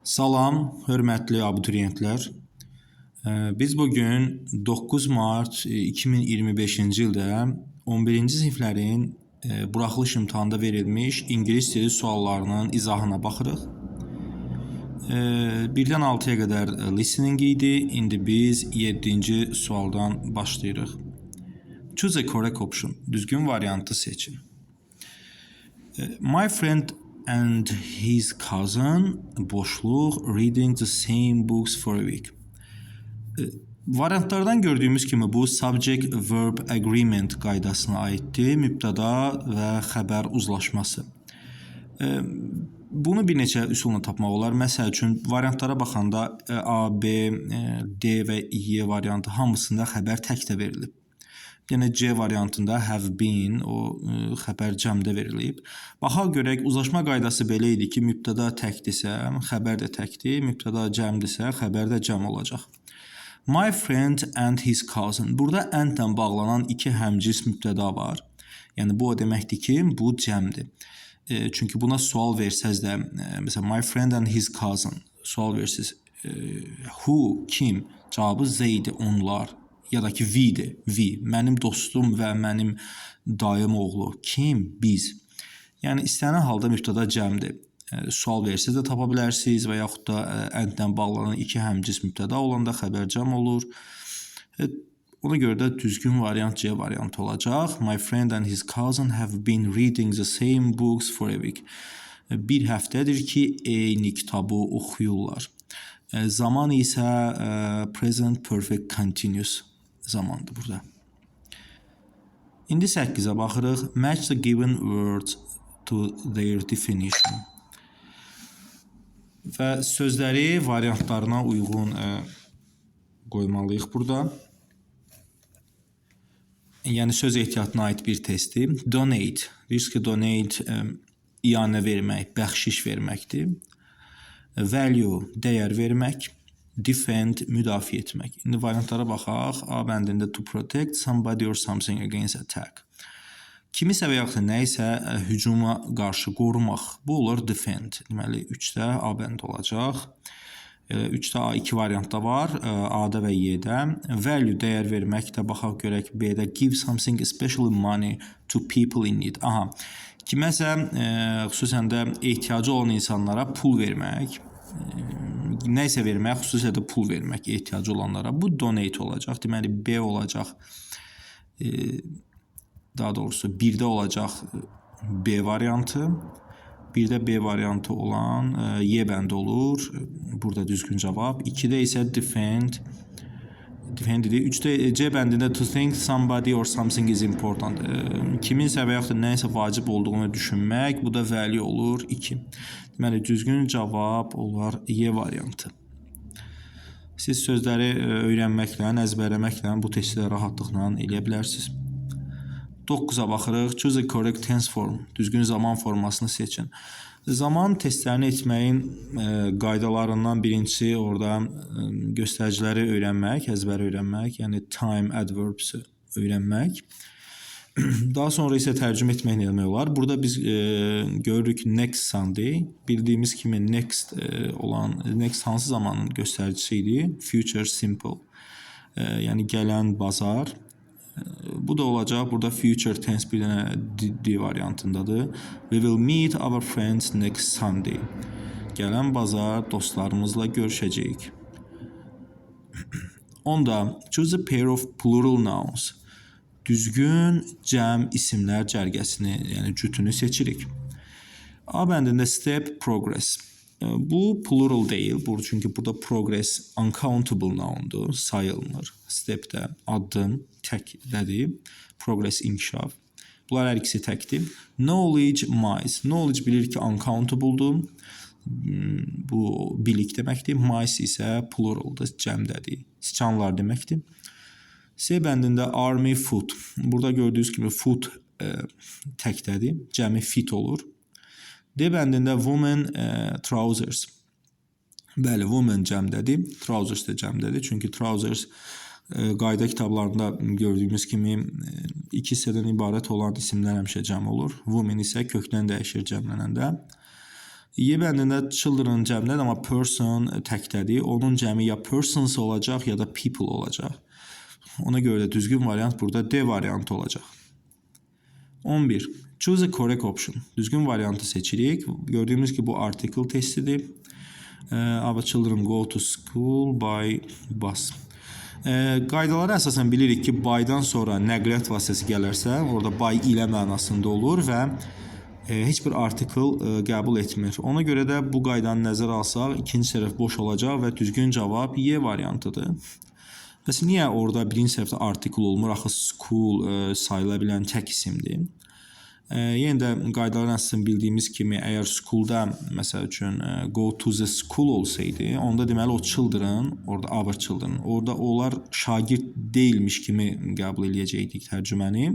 Salam, hörmətli abituriyentlər. Biz bugün 9 mart 2025-ci ildə 11-ci siniflərin buraxılış imtahanda verilmiş ingilis dili suallarının izahına baxırıq. 1-dən 6-ya qədər listening idi. İndi biz 7-ci sualdan başlayırıq. Choose a correct option. Düzgün variantı seçin. My friend and his cousin boşluq reading the same books for a week. Variantlardan gördüyümüz kimi bu subject verb agreement qaydasına aiddir. Mübtəda və xəbər uzlaşması. Bunu bir neçə üsulla tapmaq olar. Məsəl üçün variantlara baxanda A, B, D və Y variantı hamısında xəbər təkdə verilib. Yəni C variantında have been o xəbər cəmdə verilib. Baxaq görək, uzlaşma qaydası belə idi ki, mübtəda təkdirsə, xəbər də təkdir, mübtəda cəmdirsə, xəbər də cəm olacaq. My friend and his cousin. Burada and-lə bağlanan iki həmcins mübtəda var. Yəni bu o deməkdir ki, bu cəmdir. Çünki buna sual versəz də, məsələn, my friend and his cousin sual versiz, who, kim, cavabı they-dir, onlar. Ya da ki we'dir, we, mənim dostum və mənim dayım oğlu. Kim? Biz. Yəni istənilən halda mübtəda cəmdir. Sual versiz də tapa bilərsiniz və yaxud da and-lə bağlanan iki həmcins mübtəda olanda xəbər cəm olur. Ona görə də düzgün variant C variantı olacaq. My friend and his cousin have been reading the same books for a week. Bir həftədir ki, eyni kitabı oxuyurlar. Zaman isə present perfect continuous zamandır burada. İndi 8-ə baxırıq. Match the given words to their definition. Və sözləri variantlarına uyğun qoymalıyıq burada. Yəni söz ehtiyatına aid bir testdir. Donate. Deyirsiniz ki, donate iyanə vermək, bəxşiş verməkdir. Value, dəyər vermək. Defend, müdafiə etmək. İndi variantlara baxaq. A bəndində to protect somebody or something against attack. Kimisə və yaxud da nəyisə hücuma qarşı qorumaq. Bu olur defend. Deməli, 3-də A bənd olacaq. 3-də A2 variantda var, A-da və Y-də. Value, dəyər verməkdə baxaq görək B-də give something especially money to people in need. Aha, kiməsə xüsusən də ehtiyacı olan insanlara pul vermək, nəysə vermək, xüsusən də pul vermək ehtiyacı olanlara. Bu donate olacaq. Deməli, B olacaq, daha doğrusu 1-də olacaq B variantı. 1-də B variantı olan Y bəndi olur. Burada düzgün cavab. 2-də isə defend. Defend idi. 3-də C bəndində to think somebody or something is important. Kiminsə və yaxud da nəysə vacib olduğunu düşünmək. Bu da value olur. 2. Deməli, düzgün cavab olar Y variantı. Siz sözləri öyrənməklə, əzbərləməklə bu testi rahatlıqla eləyə bilərsiniz. 9-a baxırıq. Choose a correct tense form. Düzgün zaman formasını seçin. Zaman testlərini etməyin qaydalarından birincisi orada göstəriciləri öyrənmək, əzbər öyrənmək, yəni time adverbs öyrənmək. Daha sonra isə tərcümə etmək nə demək olar? Burada biz görürük next Sunday. Bildiyimiz kimi next olan, next hansı zamanın göstəricisi idi? Future simple. Yəni gələn bazar. Bu da olacaq. Burada future tense bir dənə D variantındadır. We will meet our friends next Sunday. Gələn bazar dostlarımızla görüşəcəyik. 10-da choose a pair of plural nouns. Düzgün cəm isimlər cərgəsini, yəni cütünü seçirik. A bəndində step, progress. Bu plural deyil, çünki burada progress uncountable noundur, sayılmır. Step də addım, təkdədir. Progress inkişaf. Bunlar hər ikisi təkdir. Knowledge, mice. Knowledge bilir ki, uncountabledur. Bu bilik deməkdir. Mice isə pluraldır, cəmdədir. Siçanlar deməkdir. C bəndində army, foot. Burada gördüyünüz kimi foot təkdədir. Cəmi fit olur. D bəndində woman, trousers. Bəli, woman cəmdədir. Trousers də cəmdədir. Çünki trousers qayda kitablarında gördüyümüz kimi iki hissədən ibarət olan isimlər həmişə cəm olur. Woman isə kökdən dəyişir cəmlənəndə. Y bəndində children cəmdədir, amma person təkdədir. Onun cəmi ya persons olacaq, ya da people olacaq. Ona görə də düzgün variant burada D variantı olacaq. 11. Choose a correct option. Düzgün variantı seçirik. Gördüyümüz ki, bu article testidir. Our children go to school by bus. Qaydalara əsasən bilirik ki, by'dan sonra nəqliyyat vasitəsi gələrsə, orada by ilə mənasında olur və heç bir article qəbul etmir. Ona görə də bu qaydanı nəzərə alsaq, ikinci tərəf boş olacaq və düzgün cavab Y variantıdır. Bəs niyə orada birinci tərəfdə article olmur? Axı school sayıla bilən tək isimdir. Yenə də qaydaların əsasən bildiyimiz kimi, əgər schoolda, məsəl üçün, go to the school olsaydı, onda deməli o children, orada our children, orada onlar şagird deyilmiş kimi qəbul eləyəcəkdik tərcüməni.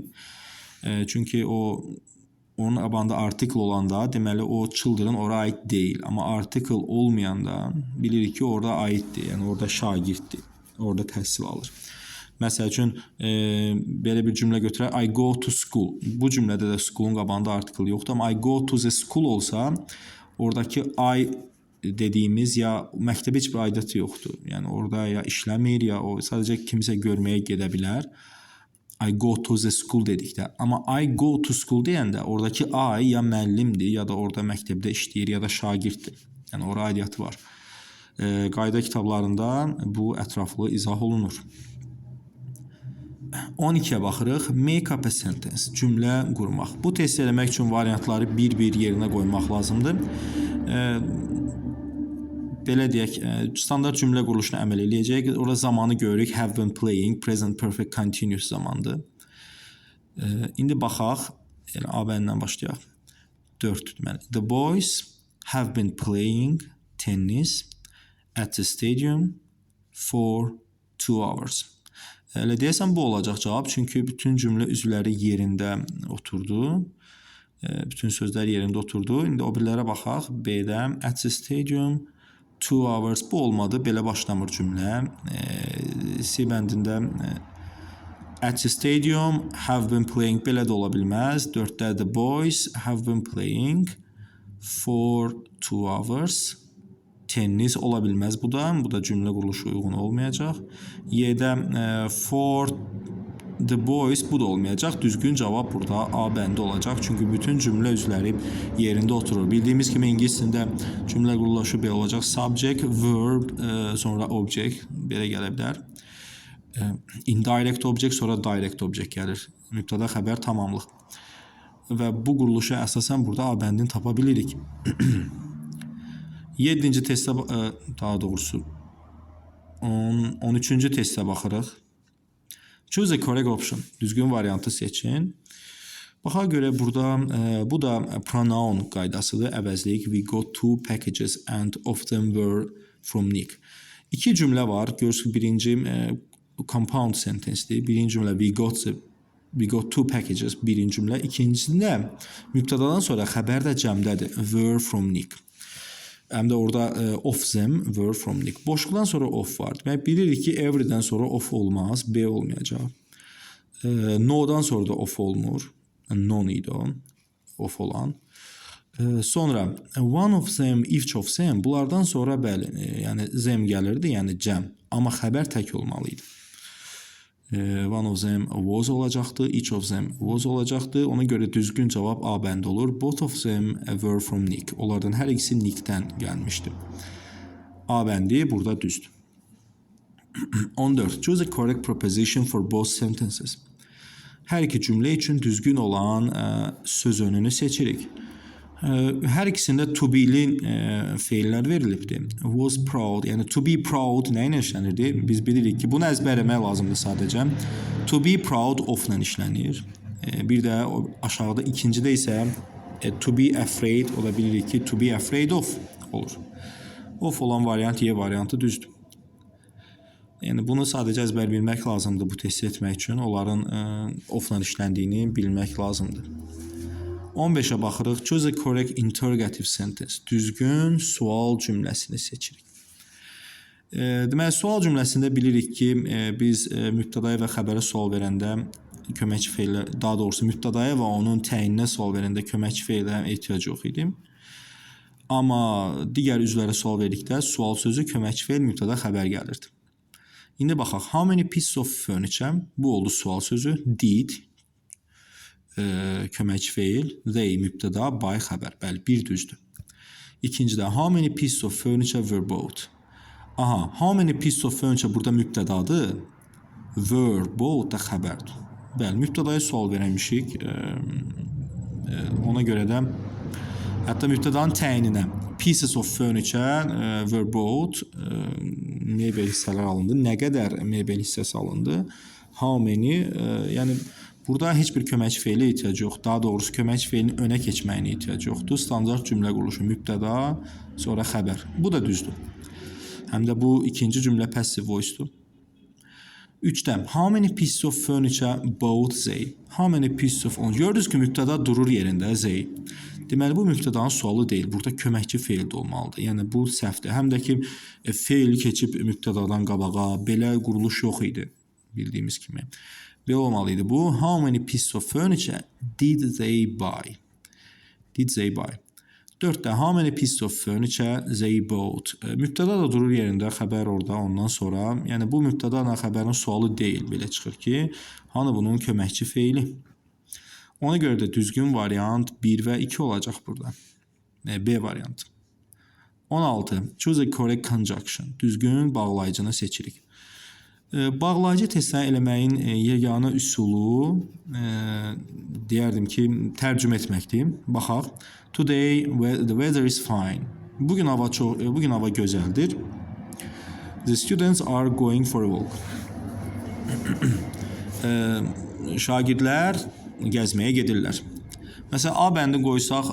Çünki onun qabağında article olanda, deməli o children ora aid deyil. Amma article olmayanda bilirik ki, orada aiddir, yəni orada şagirddir, orada təhsil alır. Məsəl üçün, belə bir cümlə götürək, I go to school. Bu cümlədə də school'un qabağında article yoxdur, amma I go to the school olsa, oradakı I dediyimiz ya məktəbə heç bir aidiyyəti yoxdur. Yəni orada ya işləmir, ya o sadəcə kimisə görməyə gedə bilər. I go to the school dedikdə. Amma I go to school deyəndə oradakı I ya müəllimdir, ya da orada məktəbdə işləyir, ya da şagirddir. Yəni orada aidiyyəti var. Qayda kitablarında bu ətraflı izah olunur. 12-yə baxırıq. Make up a sentence. Cümlə qurmaq. Bu test eləmək üçün variantları bir-bir yerinə qoymaq lazımdır. Belə deyək, standart cümlə quruluşuna əməl eləyəcək. Orada zamanı görürük. Have been playing. Present perfect continuous zamandır. İndi baxaq. Yəni, A bəndən başlayaq. 4 deməli. The boys have been playing tennis at the stadium for 2 hours. Elə deyəsən bu olacaq cavab, çünki bütün cümlə üzvləri yerində oturdu. Bütün sözlər yerində oturdu. İndi o birlərə baxaq. B-də at the stadium 2 hours. Bu olmadı, belə başlamır cümlə. C bəndində at the stadium have been playing belə də ola bilməz. 4-də the boys have been playing for 2 hours. Tennis ola bilməz bu da. Bu da cümlə quruluşu uyğun olmayacaq. Y-də for the boys bu da olmayacaq. Düzgün cavab burada A bəndi olacaq. Çünki bütün cümlə üzvləri yerində oturur. Bildiyimiz kimi ingilis dilində cümlə quruluşu belə olacaq. Subject, verb, sonra object belə gələ bilər. Indirect object, sonra direct object gəlir. Mübtəda, xəbər, tamamlıq. Və bu quruluşa əsasən burada A bəndini tapa bilirik. 7-ci testə, daha doğrusu 13-cü testə baxırıq. Choose a correct option. Düzgün variantı seçin. Baxa görə burada, bu da pronoun qaydasıdır. Əvəzləyik. We got 2 packages and of them were from Nick. 2 cümlə var. Görürsünüz, birinci compound sentencedir. Birinci cümlə we got 2 packages. Birinci cümlə. İkincisində mübtədadan sonra xəbər də cəmdədir. Were from Nick. Həm də orada of them were from Nick. Boşluqdan sonra of var. Demək, bilirik ki, every'dən sonra of olmaz. B olmayacaq. No-dan sonra da of olmur. Non idi o. Of olan. Sonra one of them, each of them. Bunlardan sonra bəli, yəni them gəlirdi, yəni cəm. Amma xəbər tək olmalı idi. One of them was olacaqdı, each of them was olacaqdı. Ona görə düzgün cavab A bəndi olur. Both of them were from Nick. Onlardan hər ikisi Nickdən gəlmişdi. A bəndi burada düzdür. 14. Choose a correct preposition for both sentences. Hər iki cümlə üçün düzgün olan söz önünü seçirik. Hər ikisində to be-li feillər verilibdir. Was proud, yəni to be proud nə ilə işlənirdi? Biz bilirik ki, bunu əzbərləmək lazımdır sadəcə. To be proud of-la işlənir. Bir də aşağıda ikincidə isə to be afraid, o da bilirik ki, to be afraid of olur. Of olan variant Y variantı düzdür. Yəni bunu sadəcə əzbər bilmək lazımdır bu testi etmək üçün. Onların of-la işləndiyini bilmək lazımdır. 15-ə baxırıq. Choose a correct interrogative sentence. Düzgün sual cümləsini seçirik. Deməli, sual cümləsində bilirik ki, biz mübtədaya və xəbərə sual verəndə köməkçi feillə, daha doğrusu mübtədaya və onun təyininə sual verəndə köməkçi feillə ehtiyac yox idi. Amma digər üzvlərə sual verdikdə sual sözü köməkçi feil mübtəda xəbər gəlirdi. İndi baxaq. How many pieces of furniture? Bu oldu sual sözü. Did köməkçi feil. They mübtəda, by xəbər. Bəli, bir düzdür. İkincidə how many pieces of furniture were bought? Aha, how many pieces of furniture burada mübtədadır. Were bought da xəbərdir. Bəli, mübtədaya sual vermişik. Ona görə də hətta mübtədanın təyininə pieces of furniture were bought mebel hissələr alındı. Nə qədər mebel hissəsi alındı? How many? Yəni burada heç bir köməkçi feilə ehtiyac yox. Daha doğrusu köməkçi feilin önə keçməyinə ehtiyac yoxdur. Standart cümlə quruluşu mübtəda, sonra xəbər. Bu da düzdür. Həm də bu ikinci cümlə passive voice-dur. 3-dən how many pieces of furniture bought they? How many pieces of... Gördünüz ki, mübtəda durur yerində they. Deməli, bu mübtədanın sualı deyil. Burada köməkçi feil də olmalıdır. Yəni, bu səhvdir. Həm də ki, feil keçib mübtədadan qabağa belə quruluş yox idi. Bildiyimiz kimi. Belə olmalıydı bu. How many pieces of furniture did they buy? Did they buy? 4-də how many pieces of furniture they bought? Mübtəda da durur yerində, xəbər orada, ondan sonra. Yəni, bu mübtəda ilə xəbərin sualı deyil. Belə çıxır ki, hani bunun köməkçi feili. Ona görə də düzgün variant 1 və 2 olacaq burada. B variantı. 16. Choose a correct conjunction. Düzgün bağlayıcını seçirik. Bağlayıcı testləri eləməyin yeganə üsulu deyərdim ki, tərcümə etməkdir. Baxaq. Today the weather is fine. Bugün hava gözəldir. The students are going for a walk. Şagirdlər gəzməyə gedirlər. Məsələn, A bəndi qoysaq,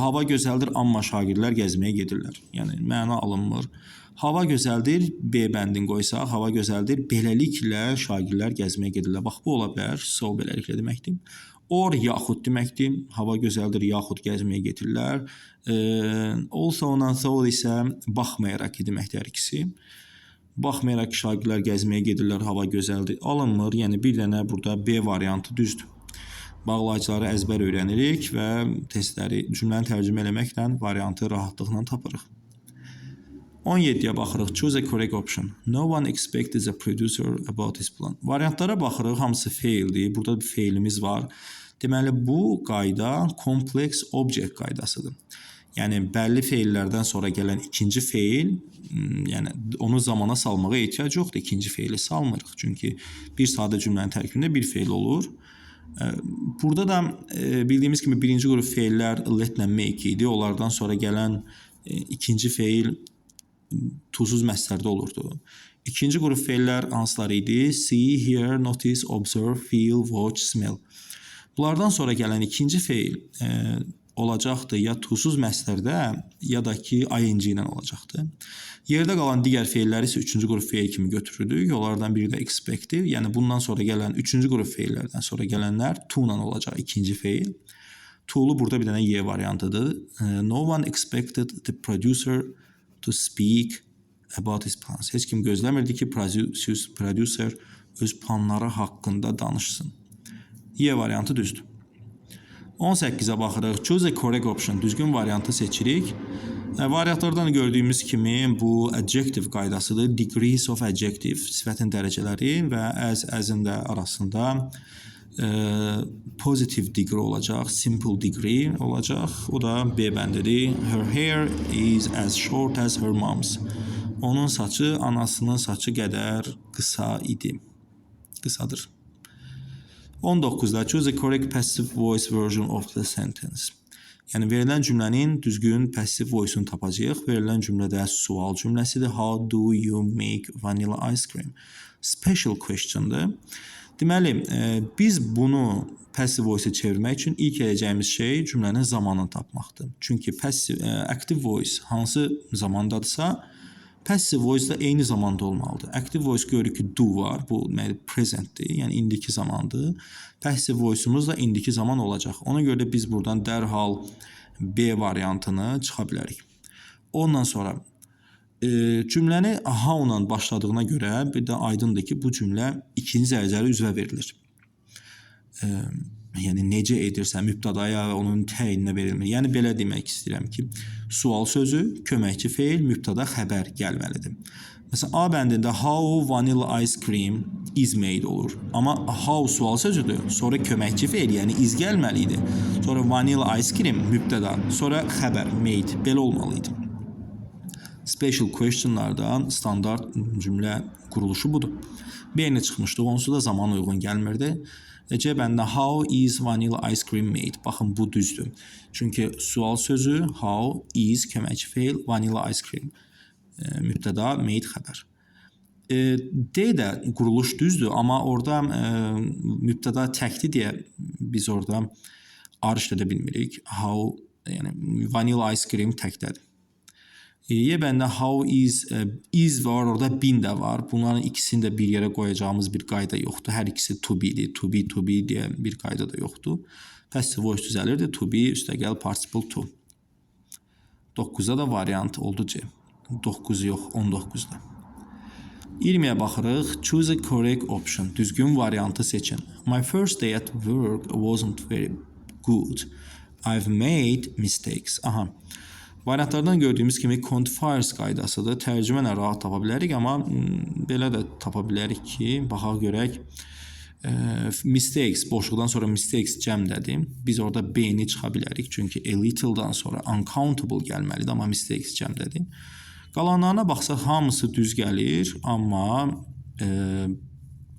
hava gözəldir, amma şagirdlər gəzməyə gedirlər. Yəni, məna alınmır. Hava gözəldir, B bəndini qoysaq, hava gözəldir, beləliklə şagirdlər gəzməyə gedirlər. Bax, bu ola bilər, so beləliklə deməkdir. Or, yaxud deməkdir, hava gözəldir, yaxud gəzməyə gedirlər. Also, ondan sonra isə baxmayaraq deməkdir hər ikisi. Baxmayaraq ki, şagirdlər gəzməyə gedirlər, hava gözəldir, alınmır. Yəni, bir dənə burada B variantı düzdür. Bağlayıcıları əzbər öyrənirik və testləri cümləni tərcümə eləməklə variantı rahatlıqla tapırıq. 17-yə baxırıq. Choose a correct option. No one expected the producer about his plan. Variantlara baxırıq. Hamısı feildir. Burada bir feilimiz var. Deməli, bu qayda complex object qaydasıdır. Yəni, bəlli feillərdən sonra gələn ikinci feil, yəni onu zamana salmağa ehtiyac yoxdur. İkinci feili salmırıq. Çünki bir sadə cümlənin tərkibində bir feil olur. Burada da bildiyimiz kimi birinci qrup feillər letlə make idi. Onlardan sonra gələn ikinci feil tuzsuz məslərdə olurdu. İkinci qrup feillər hansılar idi? See, hear, notice, observe, feel, watch, smell. Bunlardan sonra gələn ikinci feil olacaqdı ya tuzsuz məslərdə, ya da ki ing ilə olacaqdı. Yerdə qalan digər feilləri isə üçüncü qrup feil kimi götürürdük. Onlardan biri də expective, yəni bundan sonra gələn üçüncü qrup feillərdən sonra gələnlər to ilə olacaq ikinci feil. To'lu burada bir dənə Y variantıdır. No one expected the producer to speak about his plans. Heç kim gözləmirdi ki, producer öz planları haqqında danışsın. Y variantı düzdür. 18-ə baxırıq. Choose a correct option. Düzgün variantı seçirik. Variantlardan gördüyümüz kimi bu adjective qaydasıdır. Degrees of adjective, sifətin dərəcələri və as-in də arasında positive degree olacaq, simple degree olacaq. O da B bəndidir. Her hair is as short as her mom's. Onun saçı anasının saçı qədər qısa idi. Qısadır. 19-da choose a correct passive voice version of the sentence. Yəni verilən cümlənin düzgün passive voice-unu tapacağıq. Verilən cümlədə sual cümləsidir. How do you make vanilla ice cream? Special question'dır. Deməli, biz bunu passive voice-a çevirmək üçün ilk edəcəyimiz şey cümlənin zamanını tapmaqdır. Çünki active voice hansı zamandadırsa, passive voice da eyni zamanda olmalıdır. Active voice görürük ki do var, bu presentdir, yəni indiki zamandır. Passive voice'umuz da indiki zaman olacaq. Ona görə də biz buradan dərhal B variantını çıxa bilərik. Ondan sonra cümləni how ilə başladığına görə bir də aydındır ki, bu cümlə ikinci dərəcəli üzvə verilir. Yəni necə edirsən mübtədaya və onun təyininə verilmir. Yəni belə demək istəyirəm ki, sual sözü, köməkçi feil, mübtəda, xəbər gəlməlidir. Məsələn, A bəndində how vanilla ice cream is made olur. Amma how sual sözüdür, sonra köməkçi feil, yəni is gəlməli idi. Sonra vanilla ice cream mübtəda, sonra xəbər made belə olmalı idi. Special questionlardan standart cümlə quruluşu budur. B-nə çıxmışdıq, onsuz da zaman uyğun gəlmirdi. C bəndə how is vanilla ice cream made? Baxın, bu düzdür. Çünki sual sözü how is köməkçi feil, vanilla ice cream mübtəda, made xəbər. D də quruluş düzdür, amma orada mübtəda təkdir deyə biz orada ar işlədə bilmirik. How, yəni vanilla ice cream təkdədir. Y bəndə how is var, orada been də var. Bunların ikisini də bir yerə qoyacağımız bir qayda yoxdur. Hər ikisi to be'dir. To be deyə bir qayda da yoxdur. Passive voice düzəlirdi. To be üstəgəl participle to. 9-da da variant oldu C. 9 yox, 19-da. 20-yə baxırıq. Choose a correct option. Düzgün variantı seçin. My first day at work wasn't very good. I've made mistakes. Aha. Variantlardan gördüyümüz kimi quantifiers qaydasıdır. Tərcümə rahat tapa bilərik, amma belə də tapa bilərik ki, baxaq görək. Mistakes, boşluqdan sonra mistakes cəmdədir. Biz orada B-ni çıxa bilərik, çünki a little-dan sonra uncountable gəlməlidir, amma mistakes cəmdədir. Qalanlarına baxsaq, hamısı düz gəlir, amma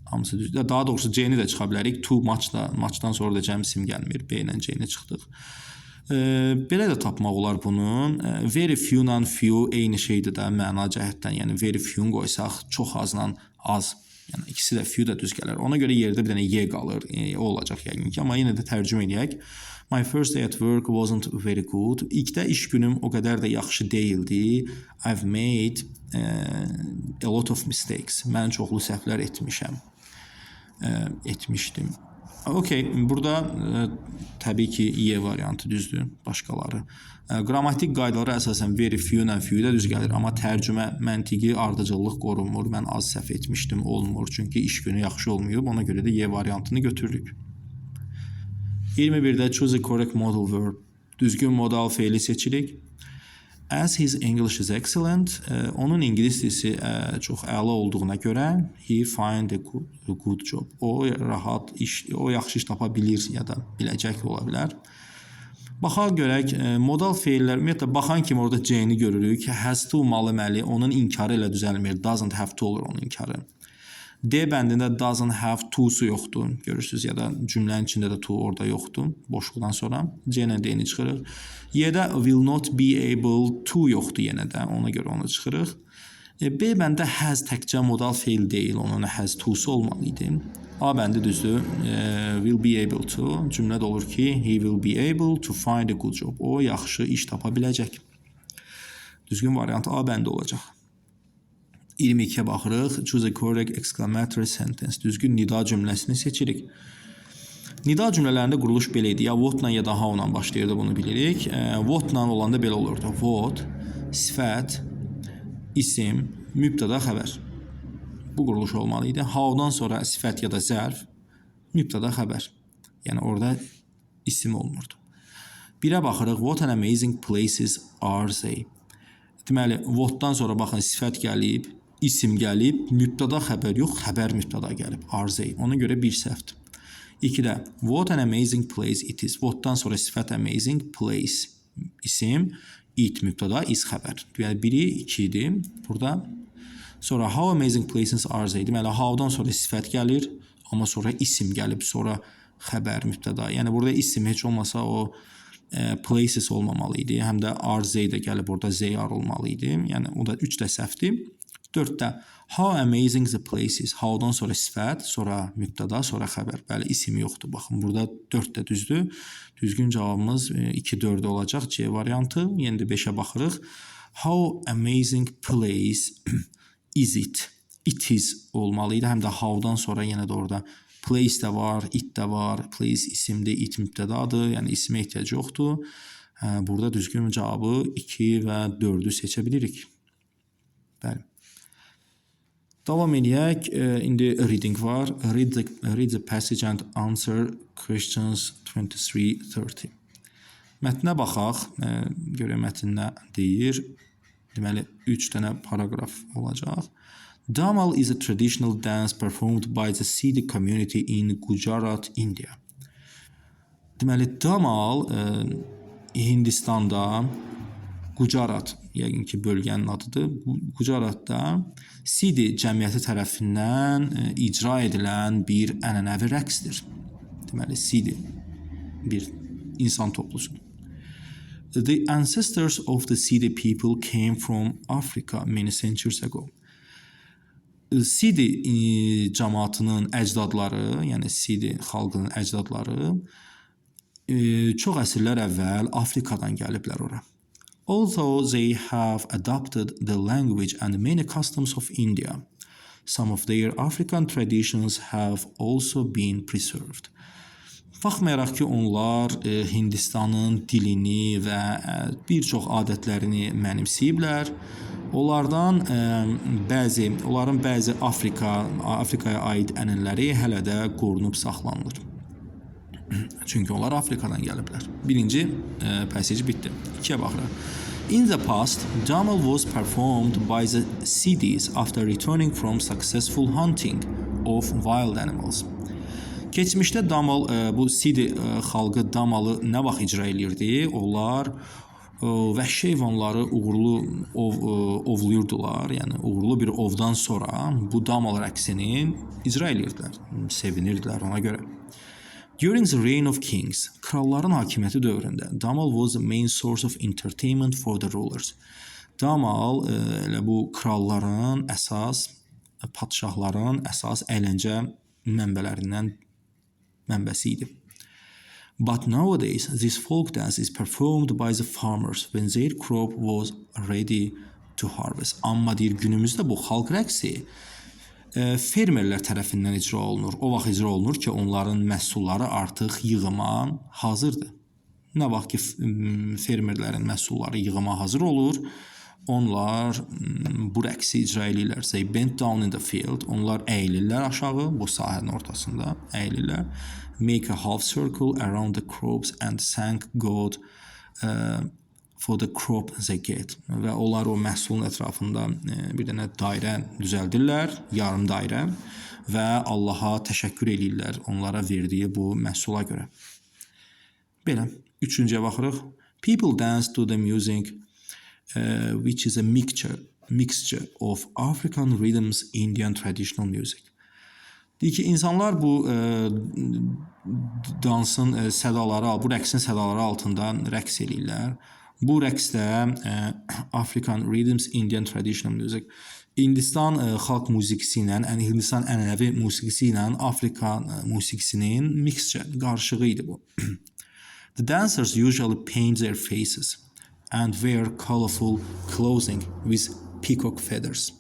hamısı düz. Daha doğrusu C-ni də çıxa bilərik. Too much-dan sonra da cəm isim gəlmir. B ilə C-ni çıxdıq. Belə də tapmaq olar bunun. Very few-la few eyni şeydir də məna cəhətdən. Yəni very few-nu qoysaq çox azla az. Yəni ikisi də few də düz gəlir. Ona görə yerdə bir dənə Y qalır. O olacaq yəqin ki, amma yenə də tərcümə edək. My first day at work wasn't very good. İlkdə iş günüm o qədər də yaxşı deyildi. I've made a lot of mistakes. Mən çoxlu səhvlər etmişdim. Okay, burada təbii ki, Y variantı düzdür, başqaları. Qrammatik qaydalara əsasən very few-la few-də düz gəlir, amma tərcümə, məntiqi ardıcıllıq qorunmur. Mən az səhv etmişdim, olmur. Çünki iş günü yaxşı olmayıb, ona görə də Y variantını götürürük. 21-də choose a correct modal verb. Düzgün modal feili seçirik. As his English is excellent, onun ingilis dilisi çox əla olduğuna görə he find a good job. O rahat iş, o yaxşı iş tapa bilir ya da biləcək ola bilər. Baxaq görək, modal feillər, ümumiyyətlə baxan kimi orada C-ni görürük. Has to olmalı, onun inkarı ilə düzəlmir. Doesn't have to olur onun inkarı. D bəndində doesn't have to-su yoxdur, görürsünüz, ya da cümlənin içində də to orada yoxdur, boşluqdan sonra. C ilə D-ni çıxırıq. Y-də will not be able to yoxdur yenə də, ona görə onu çıxırıq. B bəndə has təkcə modal feil deyil, onun has to-su olmalı idi. A bəndi düzdür, will be able to, cümlədə olur ki, he will be able to find a good job. O yaxşı iş tapa biləcək. Düzgün variant A bəndi olacaq. 22-yə baxırıq. Choose a correct exclamatory sentence. Düzgün nida cümləsini seçirik. Nida cümlələrində quruluş belə idi. Ya what-la ya da how-la başlayırdı, bunu bilirik. What-la olanda belə olurdu. What, sifət, isim, mübtəda, xəbər. Bu quruluş olmalı idi. How-dan sonra sifət ya da zərf, mübtəda, xəbər. Yəni orada isim olmurdu. 1-ə baxırıq. What an amazing places are they? Deməli, what-dan sonra baxın sifət gəlib, isim gəlib, mübtəda, xəbər yox, xəbər mübtəda gəlib. Are they? Ona görə bir səhvdir. 2-də what an amazing place it is. What-dan sonra sifət amazing, place isim, it mübtəda, is xəbər. Yəni 1-i 2 idi burada. Sonra how amazing places are they? Deməli, how-dan sonra sifət gəlir, amma sonra isim gəlib, sonra xəbər mübtəda. Yəni burada isim heç olmasa o places olmamalı idi. Həm də are they də gəlib orada they are olmalı idi. Yəni o da 3 də səhvdir. 4-də how amazing the places. How-dan sonra sifət, sonra mübtəda, sonra xəbər. Bəli, isim yoxdur. Baxın, burada 4 də düzdür. Düzgün cavabımız 2-4 olacaq. C variantı. Yenə də 5-ə baxırıq. How amazing place is it? It is olmalı idi. Həm də how-dan sonra yenə də orada place də var, it də var. Place isimdir, it mübtədadır. Yəni isimə ehtiyac yoxdur. Burada düzgün cavabı 2 və 4-ü seçə bilirik. Bəli. Davam eləyək. İndi reading var. Read the passage and answer questions 23-30. Mətnə baxaq. Görək mətn nə deyir. Deməli 3 dənə paragraf olacaq. Damal is a traditional dance performed by the Sidi community in Gujarat, India. Deməli Damal Hindistanda Gujarat, yəqin ki bölgənin adıdır. Gujaratda Sidi cəmiyyəti tərəfindən icra edilən bir ənənəvi rəqsdir. Deməli Sidi bir insan toplusudur. The ancestors of the Sidi people came from Africa many centuries ago. Sidi cəmaatının əcdadları, yəni Sidi xalqının əcdadları çox əsrlər əvvəl Afrikadan gəliblər ora. Although they have adopted the language and many customs of India, some of their African traditions have also been preserved. Baxmayaraq ki, onlar Hindistanın dilini və bir çox adətlərini mənimsəyiblər, onların bəzi Afrikaya aid ənənələri hələ də qorunub saxlanılır. Çünki onlar Afrikadan gəliblər. Birinci passage bitdi. 2-yə baxırıq. In the past, Damal was performed by the Sidis after returning from successful hunting of wild animals. Keçmişdə Damal, bu Sidi xalqı Damalı nə vaxt icra edirdi? Onlar vəhşi heyvanları uğurlu ovluyurdular. Yəni uğurlu bir ovdan sonra bu Damal rəqsini icra edirdilər. Sevinirdilər ona görə. During the reign of kings, kralların hakimiyyəti dövründə Damal was the main source of entertainment for the rulers. Damal elə bu kralların padşahların əsas əyləncə mənbəsi idi. But nowadays, this folk dance is performed by the farmers when their crop was ready to harvest. Amma deyir, günümüzdə bu xalq rəqsi fermerlər tərəfindən icra olunur. O vaxt icra olunur ki, onların məhsulları artıq yığıma hazırdır. Nə vaxt ki, fermerlərin məhsulları yığıma hazır olur, onlar bu rəqsi icra edirlər. They bend down in the field. Onlar əyilirlər aşağı, bu sahənin ortasında əyilirlər. Make a half circle around the crops and thank God for the crop they get. Və onlar o məhsulun ətrafında bir dənə dairə düzəldirlər, yarım dairə və Allaha təşəkkür edirlər onlara verdiyi bu məhsula görə. Belə, 3-cüyə baxırıq. People dance to the music which is a mixture of African rhythms, Indian traditional music. Deyir ki, insanlar bu dansın sədaları, bu rəqsin sədaları altında rəqs edirlər. Bu rəqsdə African rhythms, Indian traditional music, Hindistan xalq musiqisi ilə, Hindistan ənənəvi musiqisi ilə Afrika musiqisinin mixture, qarışığı idi bu. The dancers usually paint their faces and wear colorful clothing with peacock feathers.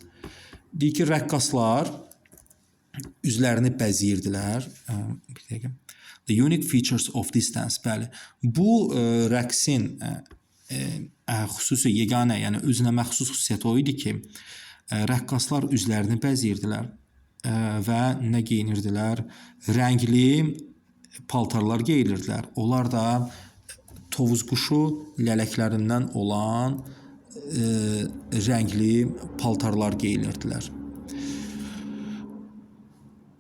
Deyir ki, rəqqaslar üzlərini bəziyirdilər. Bir dəqiqə. The unique features of this dance. Bəli, bu rəqsin xüsusi yeganə, yəni özünə məxsus xüsusiyyəti o idi ki, rəqqaslar üzlərini bəziyirdilər və nə geyinirdilər? Rəngli paltarlar geyinirdilər. Onlar da tovuz quşu lələklərindən olan rəngli paltarlar geyinirdilər.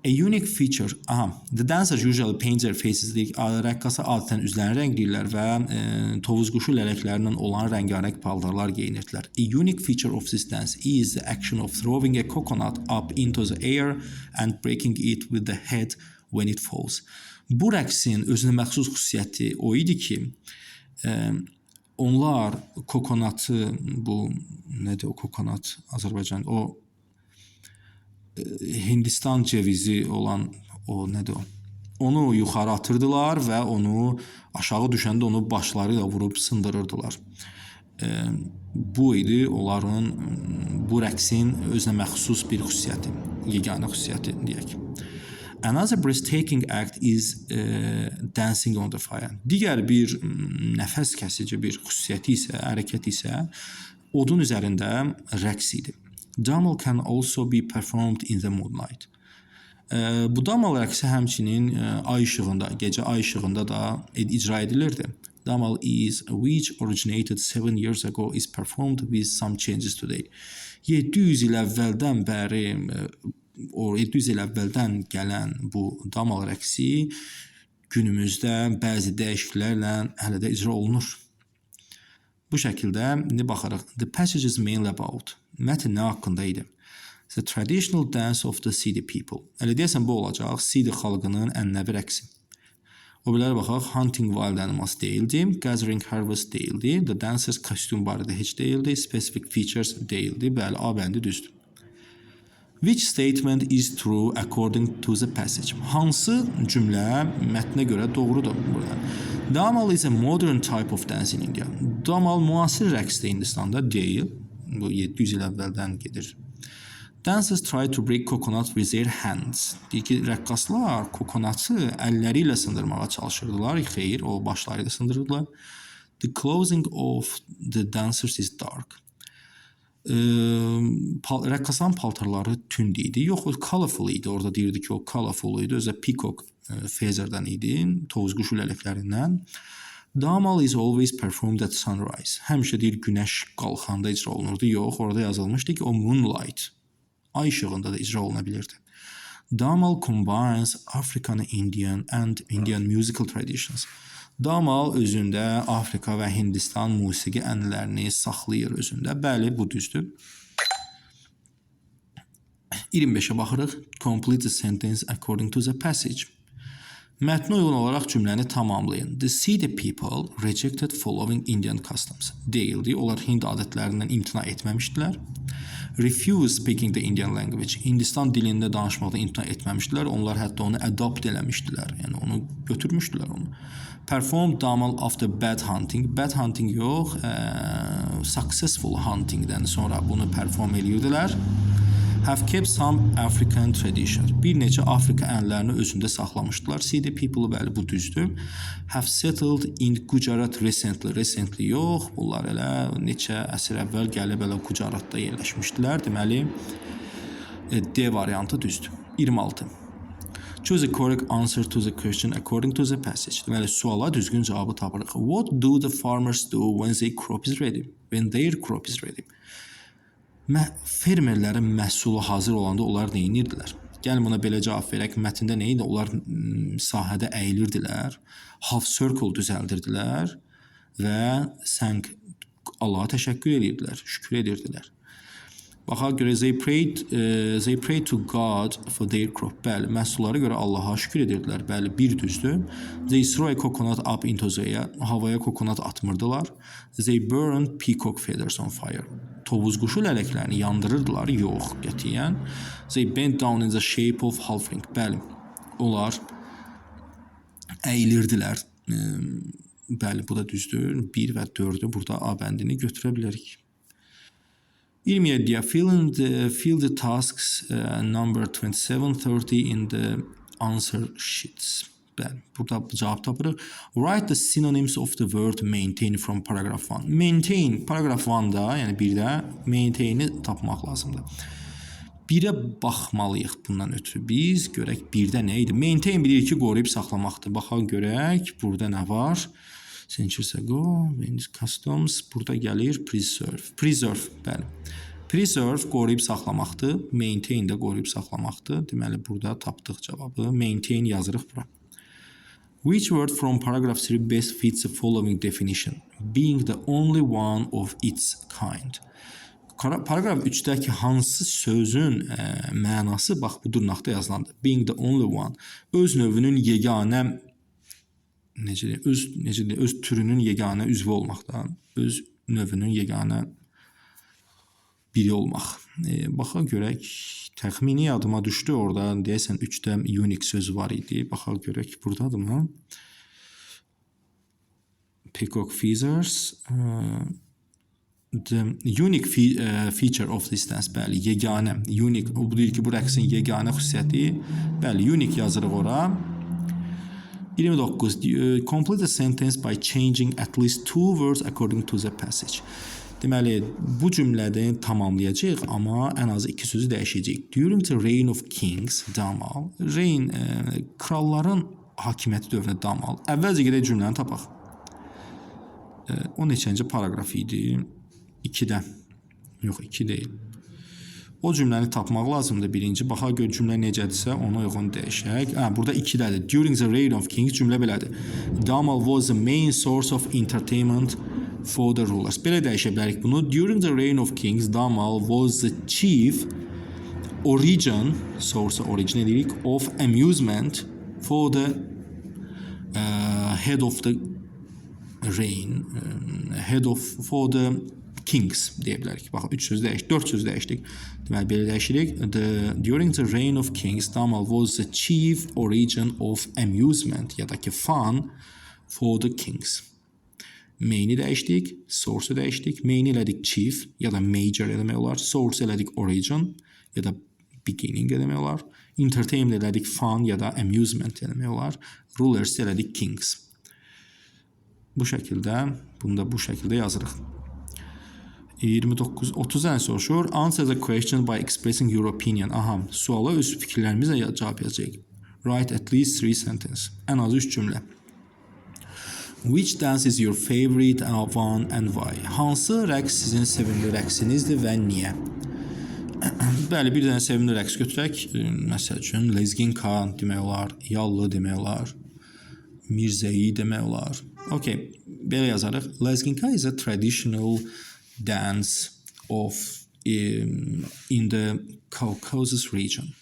A unique feature. The dancers usually paint their faces. Rəqqaslar adətən üzlərini rəngləyirlər və tovuz quşu lələklərindən olan rəngarəng paltarlar geyinirdilər. A unique feature of this dance is the action of throwing a coconut up into the air and breaking it with the head when it falls. Bu rəqsin özünə məxsus xüsusiyyəti o idi ki, onlar kokonatı, bu nədir o kokonat Azərbaycan, o Hindistan cevizi olan o nədir o? Onu yuxarı atırdılar və onu aşağı düşəndə onu başları ilə vurub sındırırdılar. Bu idi onların bu rəqsin özünə məxsus bir xüsusiyyəti, yeganə xüsusiyyəti deyək. Another breathtaking act is dancing on the fire. Digər bir nəfəs kəsici bir xüsusiyyəti isə, hərəkət isə odun üzərində rəqs idi. Damal can also be performed in the moonlight. Bu damal rəqsi həmçinin ay işığında, gecə ay işığında da icra edilirdi. Damal is which originated 7 years ago is performed with some changes today. 700 il əvvəldən bəri 700 il əvvəldən gələn bu damal rəqsi günümüzdə bəzi dəyişikliklərlə hələ də icra olunur. Bu şəkildə indi baxarıq. The passage is mainly about. Mətn nə haqqında idi? The traditional dance of the Sidi people. Elə deyəsən bu olacaq Sidi xalqının ənənəvi rəqsi. O bilərə baxaq, hunting wild animals deyildi, gathering harvest deyildi, the dancers kostyum barədə heç deyildi, specific features deyildi. Bəli, A bəndi düzdür. Which statement is true according to the passage? Hansı cümlə mətnə görə doğrudur burada? Damal is a modern type of dance in India. Damal müasir rəqsdir Hindistanda deyil. Bu 700 il əvvəldən gedir. Dancers try to break coconut with their hands. Deyir ki, rəqqaslar kokonatı əlləri ilə sındırmağa çalışırdılar. Xeyr, o başları ilə sındırırdılar. The clothing of the dancers is dark. Rəqqasların paltarları tünd idi. Yox, o colorful idi. Orada deyirdi ki, o colorful idi. Özə peacock featherdən idi, tovuz quşu lələklərindən. Damal is always performed at sunrise. Həmişə deyir günəş qalxanda icra olunurdu. Yox, orada yazılmışdı ki, o moonlight. Ay işığında da icra oluna bilirdi. Damal combines African, Indian and Indian musical traditions. Damal özündə Afrika və Hindistan musiqi ənənələrini saxlayır özündə. Bəli, bu düzdür. 25-ə baxırıq. Complete the sentence according to the passage. Mətnə uyğun olaraq cümləni tamamlayın. The Sidi people rejected following Indian customs. Deyildi. Onlar Hind adətlərindən imtina etməmişdilər. Refuse speaking the Indian language. Hindistan dilində danışmaqdan imtina etməmişdilər. Onlar hətta onu adopt eləmişdilər. Yəni onu götürmüşdülər onu. Perform damal after bad hunting. Bad hunting yox, successful huntingdən sonra bunu perform edirdilər. Have kept some African traditions. Bir neçə Afrika ənənələrini özündə saxlamışdılar. Sidi people, bəli, bu düzdür. Have settled in Gujarat recently. Recently yox, bunlar elə neçə əsr əvvəl gəlib elə Gujaratda yerləşmişdilər. Deməli, D variantı düzdür. 26. Choose a correct answer to the question according to the passage. Deməli, suala düzgün cavabı tapırıq. What do the farmers do when their crop is ready? When their crop is ready. Fermerlərin məhsulu hazır olanda onlar nə edirdilər? Gəlin buna belə cavab verək. Mətndə nə idi? Onlar sahədə əyilirdilər, half circle düzəldirdilər və sən Allaha təşəkkür edirdilər, şükür edirdilər. Baxa görə they prayed to God for their crop. Bəli, məhsullara görə Allaha şükür edirdilər. Bəli, bir düzdür. They throw a coconut up into the air. Havaya kokonat atmırdılar. They burned peacock feathers on fire. Tovuz quşu lələklərini yandırırdılar. Yox, qətiyyən. They bent down in the shape of half ring. Bəli, onlar əyilirdilər. Bəli, bu da düzdür. 1 və 4-ü burada A bəndini götürə bilərik. 27. Fill the tasks number 27-30 in the answer sheets. Bəli, burada cavab tapırıq. Write the synonyms of the word maintain from paragraph 1. Maintain, paragraph 1-da, yəni 1-də maintain-i tapmaq lazımdır. 1-ə baxmalıyıq bundan ötürü. Biz görək 1-də nə idi? Maintain bilir ki, qoruyub saxlamaqdır. Baxaq görək, burada nə var? Centuries ago, customs, burada gəlir preserve. Preserve, bəli. Preserve qoruyub saxlamaqdır. Maintain də qoruyub saxlamaqdır. Deməli, burada tapdıq cavabı. Maintain yazırıq bura. Which word from paragraph 3 best fits the following definition? Being the only one of its kind. Paragraf 3-dəki hansı sözün mənası, bax, bu dırnaqda yazılandır. Being the only one. Öz növünün yeganə öz türünün yeganə üzvü olmaqdan, öz növünün yeganə biri olmaq. Baxa görək, təxmini yadıma düşdü orada, deyəsən 3-də unique sözü var idi. Baxa görək, buradadır mı? Peacock feathers. The unique feature of this dance, bəli, yeganə, unique, o deyir ki, bu rəqsin yeganə xüsusiyyəti, bəli, unique yazırıq ora. 29. Complete the sentence by changing at least 2 words according to the passage. Deməli, bu cümləni tamamlayacağıq, amma ən azı iki sözü dəyişəcəyik. During the reign of kings, damal. Reign, kralların hakimiyyəti dövründə damal. Əvvəlcə gedək cümləni tapaq. O neçənci paragraf idi? 2-də. Yox, 2 deyil. O cümləni tapmaq lazımdır birinci. Baxaq gör cümlə necədirsə, ona uyğun dəyişək. Burada 2-dədir. During the reign of kings cümlə belədir. Damal was the main source of entertainment for the rulers. Belə dəyişə bilərik bunu. During the reign of kings, damal was the chief origin, source origin edirik, of amusement for the head of the reign, head of for the kings deyə bilərik. Baxın, 3 söz dəyişdik, 4 söz dəyişdik. Deməli, belə dəyişirik. During the reign of kings, damal was the chief origin of amusement ya da ki fun for the kings. Main'i dəyişdik, source'u dəyişdik. Main'i elədik chief ya da major demək olar. Source elədik origin ya da beginning demək olar. Entertainment elədik fun ya da amusement demək olar. Rulers elədik kings. Bu şəkildə, bunu da bu şəkildə yazırıq. 29-30 soruşur. Answer the question by expressing your opinion. Aha, suala öz fikirlərimizlə cavab yazacağıq. Write at least 3 sentences. Ən az 3 cümlə. Which dance is your favorite one and why? Hansı rəqs sizin sevimli rəqsinizdir və niyə? Bəli, bir dənə sevimli rəqs götürək. Məsəl üçün, lezginka demək olar, yallı demək olar, mirzəyi demək olar. Okay, belə yazarıq. Lezginka is a traditional dance of in the Caucasus region.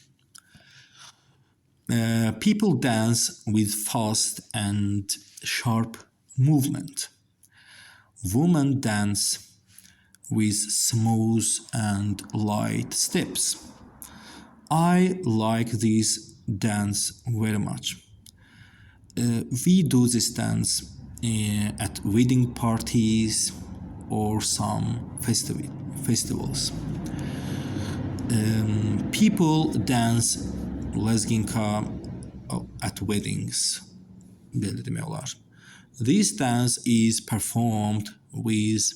People dance with fast and sharp movement. Women dance with smooth and light steps. I like this dance very much. We do this dance at wedding parties or some festivals. People dance lezginka at weddings. Belə demək olar. This dance is performed with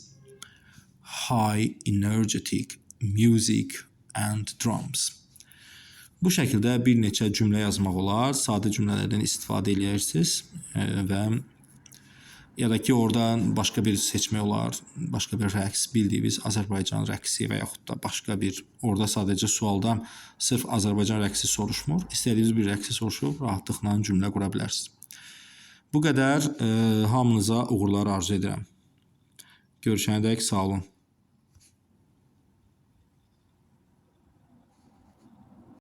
high energetic music and drums. Bu şəkildə bir neçə cümlə yazmaq olar. Sadə cümlələrdən istifadə edirsiniz və ya da ki orada başqa bir seçmək olar, başqa bir rəqs, bildiyiniz Azərbaycan rəqsi və yaxud da başqa bir, orada sadəcə sualda sırf Azərbaycan rəqsi soruşmur. İstədiyiniz bir rəqsi soruşub rahatlıqla cümlə qura bilərsiniz. Bu qədər, hamınıza uğurlar arzu edirəm. Görüşənədək sağ olun.